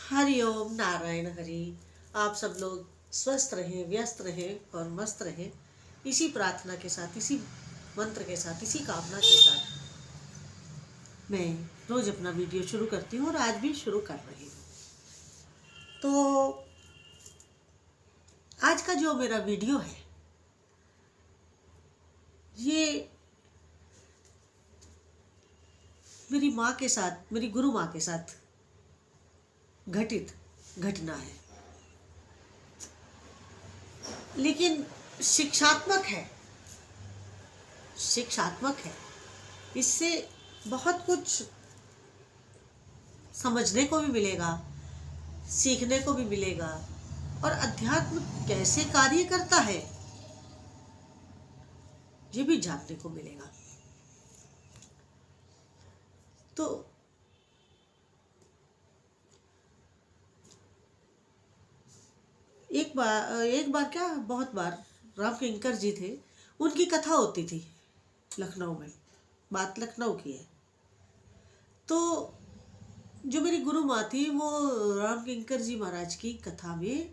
हरिओम नारायण हरि। आप सब लोग स्वस्थ रहें, व्यस्त रहें और मस्त रहें। इसी प्रार्थना के साथ, इसी मंत्र के साथ, इसी कामना के साथ मैं रोज अपना वीडियो शुरू करती हूँ और आज भी शुरू कर रही हूँ। तो आज का जो मेरा वीडियो है ये मेरी माँ के साथ, मेरी गुरु माँ के साथ घटित घटना है, लेकिन शिक्षात्मक है। शिक्षात्मक है। इससे बहुत कुछ समझने को भी मिलेगा, सीखने को भी मिलेगा और अध्यात्म कैसे कार्य करता है ये भी जानने को मिलेगा। तो एक बार क्या, बहुत बार राम किंकर जी थे, उनकी कथा होती थी लखनऊ में। बात लखनऊ की है। तो जो मेरी गुरु माँ थी वो राम किंकर जी महाराज की कथा में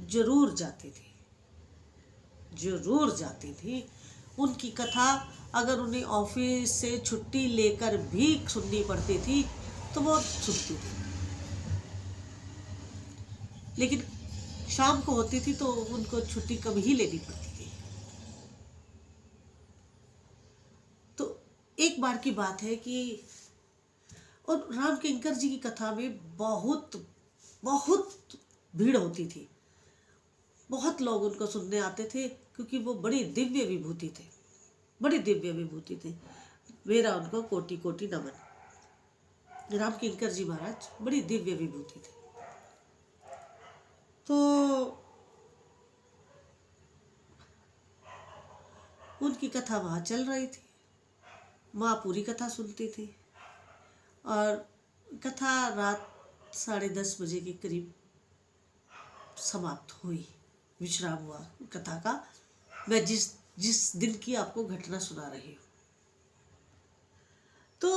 जरूर जाती थी, जरूर जाती थी। उनकी कथा अगर उन्हें ऑफिस से छुट्टी लेकर भी सुननी पड़ती थी तो वो सुनती थी, लेकिन शाम को होती थी तो उनको छुट्टी कम ही लेनी पड़ती थी। तो एक बार की बात है कि और राम किंकर जी की कथा में बहुत बहुत भीड़ होती थी। बहुत लोग उनको सुनने आते थे क्योंकि वो बड़ी दिव्य विभूति थे, बड़ी दिव्य विभूति थे। मेरा उनको कोटि कोटि नमन। राम किंकर जी महाराज बड़ी दिव्य विभूति थे। तो उनकी कथा वहाँ चल रही थी, माँ पूरी कथा सुनती थी और कथा रात 10:30 बजे के करीब समाप्त हुई, विश्राम हुआ कथा का। मैं जिस जिस दिन की आपको घटना सुना रही हूँ। तो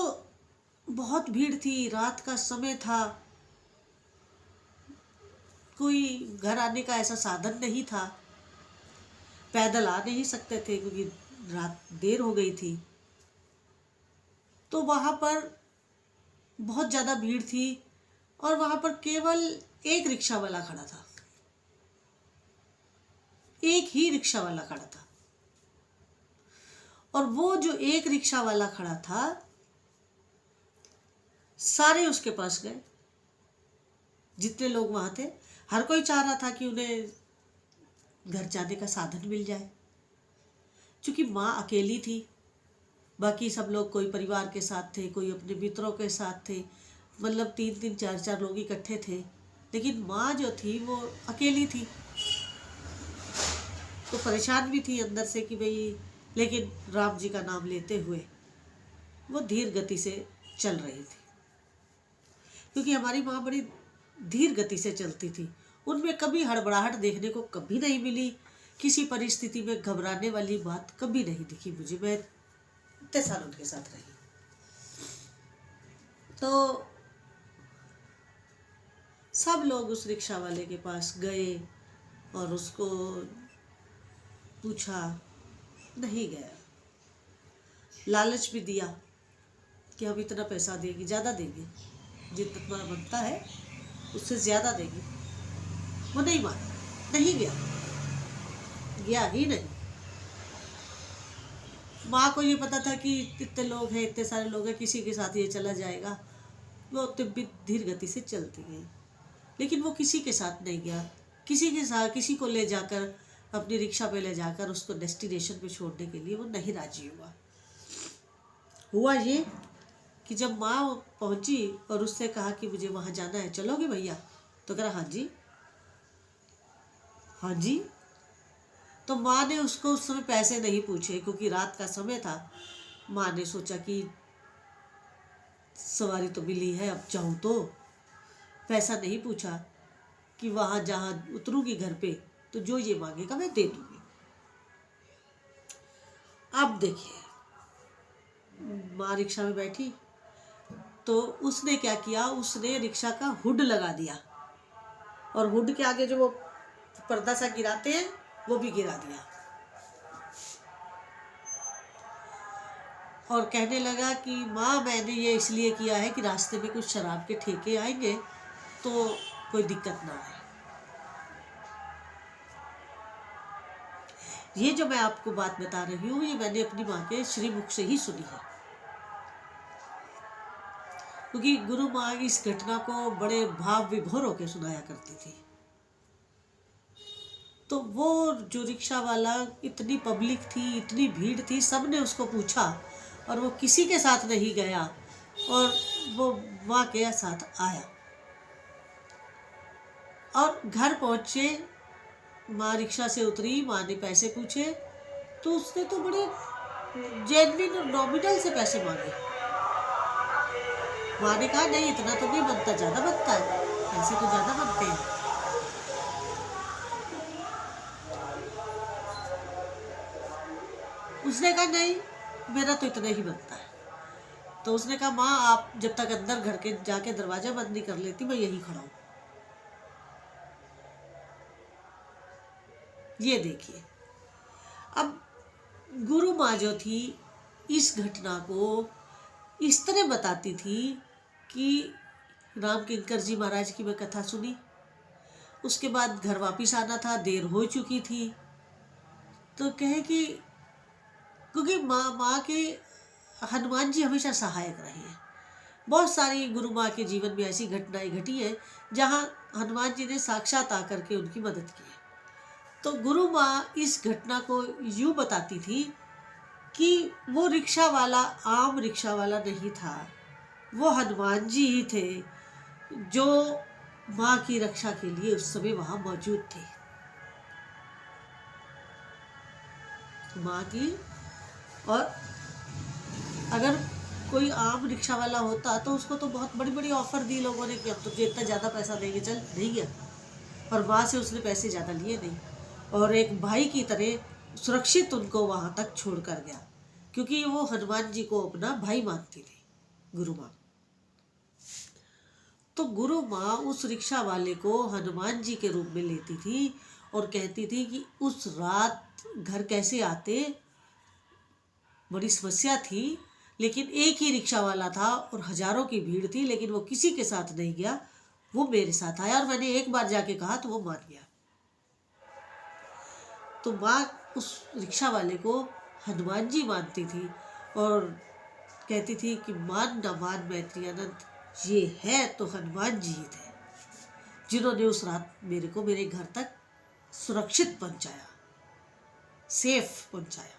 बहुत भीड़ थी, रात का समय था, कोई घर आने का ऐसा साधन नहीं था, पैदल आ नहीं सकते थे क्योंकि रात देर हो गई थी। तो वहाँ पर बहुत ज़्यादा भीड़ थी और वहाँ पर केवल एक रिक्शा वाला खड़ा था, एक ही रिक्शा वाला खड़ा था। और वो जो एक रिक्शा वाला खड़ा था, सारे उसके पास गए, जितने लोग वहाँ थे। हर कोई चाह रहा था कि उन्हें घर जाने का साधन मिल जाए। क्योंकि माँ अकेली थी, बाकी सब लोग कोई परिवार के साथ थे, कोई अपने मित्रों के साथ थे, मतलब 3-3 4-4 लोग इकट्ठे थे, लेकिन माँ जो थी वो अकेली थी। तो परेशान भी थी अंदर से कि भाई, लेकिन राम जी का नाम लेते हुए वो धीर गति से चल रही थी, क्योंकि हमारी माँ बड़ी धीर गति से चलती थी। उनमें कभी हड़बड़ाहट देखने को कभी नहीं मिली, किसी परिस्थिति में घबराने वाली बात कभी नहीं दिखी मुझे। मैं इतने साल उनके साथ रही। तो सब लोग उस रिक्शा वाले के पास गए और उसको पूछा, नहीं गया। लालच भी दिया कि हम इतना पैसा देंगे, ज़्यादा देंगे, जितना तुम्हारा बनता है उससे ज़्यादा देंगे। वो नहीं माना, नहीं गया, गया ही नहीं। माँ को ये पता था कि इतने लोग हैं, इतने सारे लोग हैं, किसी के साथ ये चला जाएगा। वो तिब्बत धीर गति से चलती गई, लेकिन वो किसी के साथ नहीं गया। किसी के साथ, किसी को ले जाकर, अपनी रिक्शा पे ले जाकर उसको डेस्टिनेशन पे छोड़ने के लिए वो नहीं राजी हुआ ये कि जब माँ पहुंची और उससे कहा कि मुझे वहाँ जाना है, चलोगे भैया? तो कह रहा हाँ जी, हाँ जी। तो माँ ने उसको उस समय पैसे नहीं पूछे, क्योंकि रात का समय था। माँ ने सोचा कि सवारी तो मिली है, अब जाऊँ तो। पैसा नहीं पूछा कि वहाँ जहाँ उतरूँगी घर पे तो जो ये मांगेगा मैं दे दूँगी। अब देखिए, माँ रिक्शा में बैठी तो उसने क्या किया, उसने रिक्शा का हुड लगा दिया और हुड के आगे जो वो पर्दा सा गिराते हैं वो भी गिरा दिया और कहने लगा कि माँ मैंने ये इसलिए किया है कि रास्ते में कुछ शराब के ठेके आएंगे तो कोई दिक्कत ना आए। ये जो मैं आपको बात बता रही हूँ ये मैंने अपनी माँ के श्रीमुख से ही सुनी है, क्योंकि गुरु माँ इस घटना को बड़े भाव विभोर होकर सुनाया करती थी। तो वो जो रिक्शा वाला, इतनी पब्लिक थी, इतनी भीड़ थी, सब ने उसको पूछा और वो किसी के साथ नहीं गया और वो माँ के साथ आया और घर पहुँचे। माँ रिक्शा से उतरी, माँ ने पैसे पूछे तो उसने तो बड़े जेन्युइन और नॉमिनल से पैसे मांगे। माँ ने कहा नहीं इतना तो नहीं बनता, ज़्यादा बनता है, पैसे तो ज़्यादा बनते हैं। उसने कहा नहीं मेरा तो इतना ही बनता है। तो उसने कहा माँ आप जब तक अंदर घर के जाके दरवाजा बंद नहीं कर लेती मैं यहीं खड़ा हूँ। ये देखिए, अब गुरु माँ जो थी इस घटना को इस तरह बताती थी कि राम किंकर जी महाराज की मैं कथा सुनी, उसके बाद घर वापिस आना था, देर हो चुकी थी, तो कहे कि क्योंकि माँ के हनुमान जी हमेशा सहायक रहे हैं। बहुत सारी गुरु माँ के जीवन में ऐसी घटनाएं घटी है जहाँ हनुमान जी ने साक्षात आकर के उनकी मदद की है। तो गुरु माँ इस घटना को यूँ बताती थी कि वो रिक्शा वाला आम रिक्शा वाला नहीं था, वो हनुमान जी ही थे जो माँ की रक्षा के लिए उस समय वहाँ मौजूद थे। माँ की, और अगर कोई आम रिक्शा वाला होता तो उसको तो बहुत बड़ी बड़ी ऑफर दी लोगों ने कि अब तुझे इतना ज़्यादा पैसा देंगे, चल नहीं गया। और माँ से उसने पैसे ज़्यादा लिए नहीं और एक भाई की तरह सुरक्षित उनको वहाँ तक छोड़ कर गया, क्योंकि वो हनुमान जी को अपना भाई मानती थी गुरु माँ। तो गुरु माँ उस रिक्शा वाले को हनुमान जी के रूप में लेती थी और कहती थी कि उस रात घर कैसे आते, बड़ी समस्या थी, लेकिन एक ही रिक्शा वाला था और हजारों की भीड़ थी, लेकिन वो किसी के साथ नहीं गया, वो मेरे साथ आया और मैंने एक बार जाके कहा तो वो मान गया। तो माँ उस रिक्शा वाले को हनुमान जी मानती थी और कहती थी कि मान न मान मैत्रियानंद, ये है तो हनुमान जी ही थे जिन्होंने उस रात मेरे को मेरे घर तक सुरक्षित पहुंचाया, सेफ पहुंचाया।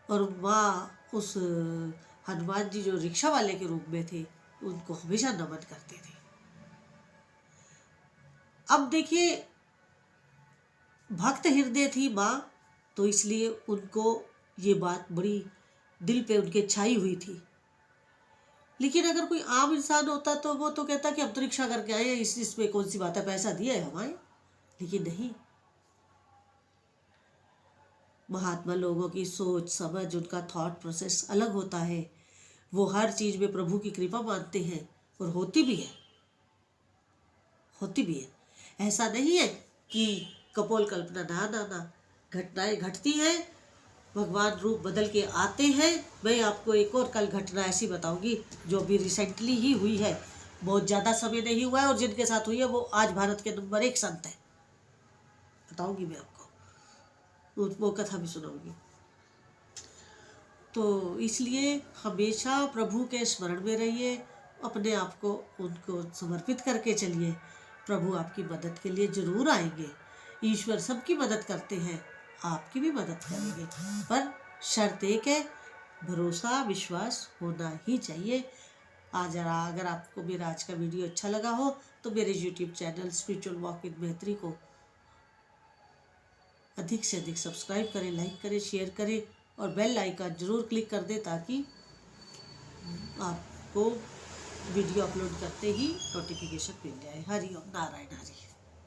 और माँ उस हनुमान जी जो रिक्शा वाले के रूप में थे उनको हमेशा नमन करते थे। अब देखिए, भक्त हृदय थी माँ, तो इसलिए उनको ये बात बड़ी दिल पे उनके छाई हुई थी। लेकिन अगर कोई आम इंसान होता तो वो तो कहता कि हम तो रिक्शा करके आए, इसमें कौन सी बात है, पैसा दिया है हमारे। लेकिन नहीं, महात्मा लोगों की सोच समझ, उनका थॉट प्रोसेस अलग होता है। वो हर चीज़ में प्रभु की कृपा मानते हैं और होती भी है, होती भी है। ऐसा नहीं है कि कपोल कल्पना, ना ना ना, घटनाएं घटती हैं, भगवान रूप बदल के आते हैं। मैं आपको एक और कल घटना ऐसी बताऊंगी जो अभी रिसेंटली ही हुई है, बहुत ज़्यादा समय नहीं हुआ है, और जिनके साथ हुई है वो आज भारत के नंबर 1 संत है, बताऊंगी मैं आपको, वो कथा भी सुनाऊंगी। तो इसलिए हमेशा प्रभु के स्मरण में रहिए, अपने आप को उनको समर्पित करके चलिए। प्रभु आपकी मदद के लिए जरूर आएंगे। ईश्वर सबकी मदद करते हैं, आपकी भी मदद करेंगे, पर शर्त एक है, भरोसा विश्वास होना ही चाहिए। अगर आपको मेरा आज का वीडियो अच्छा लगा हो तो मेरे YouTube channel spiritual walk with मैत्री को अधिक से अधिक सब्सक्राइब करें, लाइक करें, शेयर करें और बेल आइकन जरूर क्लिक कर दें ताकि आपको वीडियो अपलोड करते ही नोटिफिकेशन मिल जाए। हरि ओम, नारायण हरि।